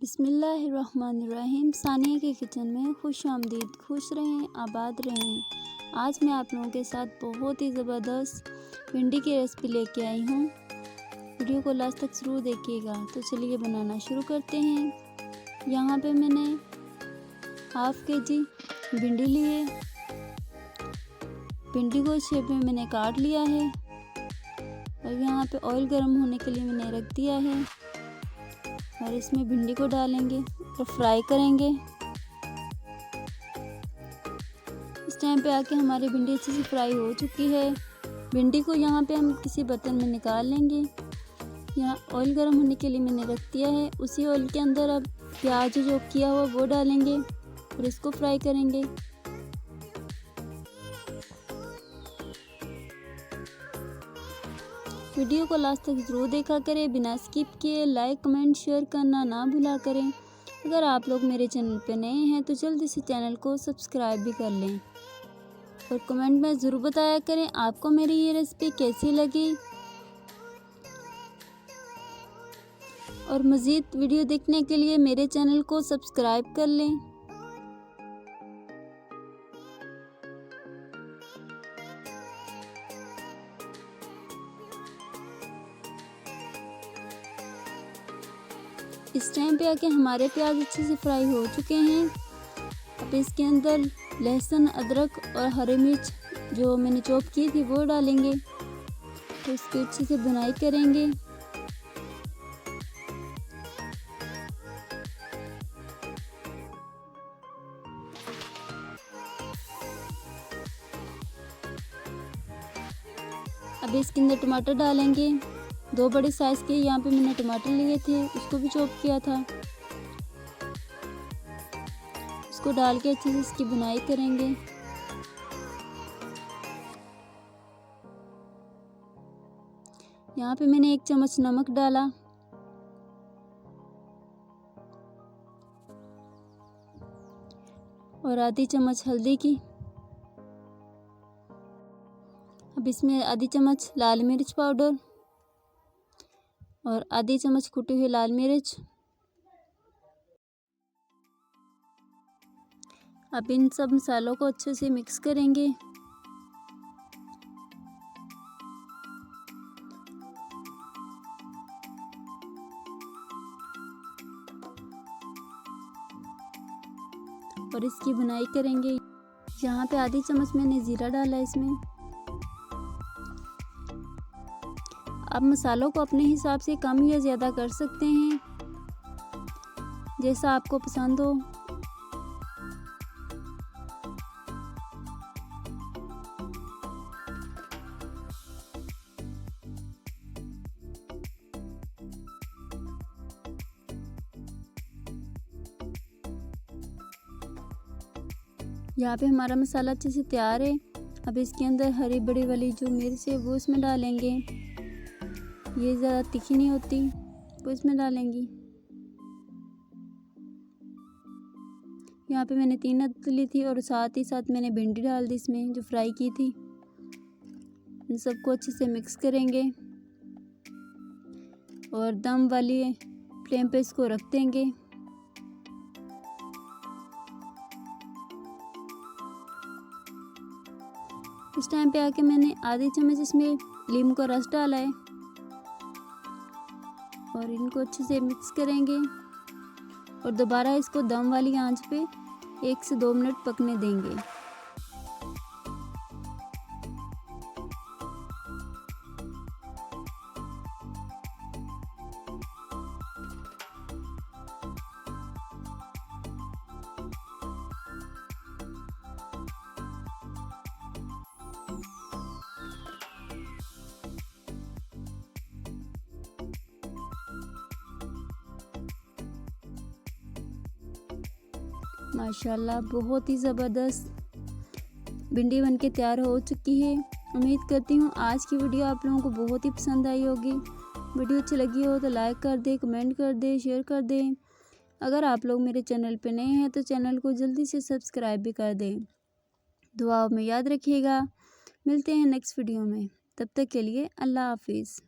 बिस्मिल्लाहिर्रहमानिर्रहीम। सानिया के किचन में खुश आमदीद। खुश रहें, आबाद रहें। आज मैं आप लोगों के साथ बहुत ही ज़बरदस्त भिंडी की रेसिपी लेके आई हूँ। वीडियो को लास्ट तक ज़रूर देखिएगा। तो चलिए बनाना शुरू करते हैं। यहाँ पे मैंने हाफ केजी भिंडी ली है। भिंडी को इस शेप में मैंने काट लिया है और यहाँ पे ऑयल गर्म होने के लिए मैंने रख दिया है और इसमें भिंडी को डालेंगे और फ्राई करेंगे। इस टाइम पे आके हमारी भिंडी अच्छे से फ्राई हो चुकी है। भिंडी को यहाँ पे हम किसी बर्तन में निकाल लेंगे। यहाँ ऑयल गर्म होने के लिए मैंने रख दिया है। उसी ऑयल के अंदर अब प्याज जो किया हुआ वो डालेंगे और इसको फ्राई करेंगे। वीडियो को लास्ट तक ज़रूर देखा करें, बिना स्किप किए। लाइक कमेंट शेयर करना ना भूला करें। अगर आप लोग मेरे चैनल पर नए हैं तो जल्दी से चैनल को सब्सक्राइब भी कर लें और कमेंट में ज़रूर बताया करें आपको मेरी ये रेसिपी कैसी लगी। और मज़ीद वीडियो देखने के लिए मेरे चैनल को सब्सक्राइब कर लें। इस टाइम पे आके हमारे प्याज अच्छे से फ्राई हो चुके हैं। अब इसके अंदर लहसुन, अदरक और हरी मिर्च जो मैंने चॉप की थी वो डालेंगे तो इसकी अच्छे से भुनाई करेंगे। अब इसके अंदर टमाटर डालेंगे। 2 बड़े साइज़ के यहाँ पे मैंने टमाटर लिए थे, उसको भी चॉप किया था। उसको डाल के अच्छे से इसकी भुनाई करेंगे। यहाँ पे मैंने 1 चम्मच नमक डाला और आधी चम्मच हल्दी की। अब इसमें आधी चम्मच लाल मिर्च पाउडर और आधी चम्मच कुटी हुई लाल मिर्च। अब इन सब मसालों को अच्छे से मिक्स करेंगे। और इसकी भुनाई करेंगे। यहाँ पे आधी चम्मच मैंने ज़ीरा डाला है इसमें। अब मसालों को अपने हिसाब से कम या ज़्यादा कर सकते हैं, जैसा आपको पसंद हो। यहाँ पे हमारा मसाला अच्छे से तैयार है। अब इसके अंदर हरी बड़ी वाली जो मिर्च है वो इसमें डालेंगे। ये ज़्यादा तीखी नहीं होती वो इसमें डालेंगी। यहाँ पे मैंने 3 अदरक ली थी और साथ ही साथ मैंने भिंडी डाल दी इसमें जो फ्राई की थी। इन सबको अच्छे से मिक्स करेंगे और दम वाली फ्लेम पे इसको रख देंगे। इस टाइम पे आके मैंने आधी चम्मच इसमें नींबू का रस डाला है और इनको अच्छे से मिक्स करेंगे और दोबारा इसको दम वाली आंच पे 1 से 2 मिनट पकने देंगे। माशाल्लाह बहुत ही ज़बरदस्त भिंडी बनके तैयार हो चुकी है। उम्मीद करती हूँ आज की वीडियो आप लोगों को बहुत ही पसंद आई होगी। वीडियो अच्छी लगी हो तो लाइक कर दें, कमेंट कर दें, शेयर कर दें। अगर आप लोग मेरे चैनल पे नए हैं तो चैनल को जल्दी से सब्सक्राइब भी कर दें। दुआओं में याद रखिएगा। मिलते हैं नेक्स्ट वीडियो में। तब तक के लिए अल्लाह हाफिज़।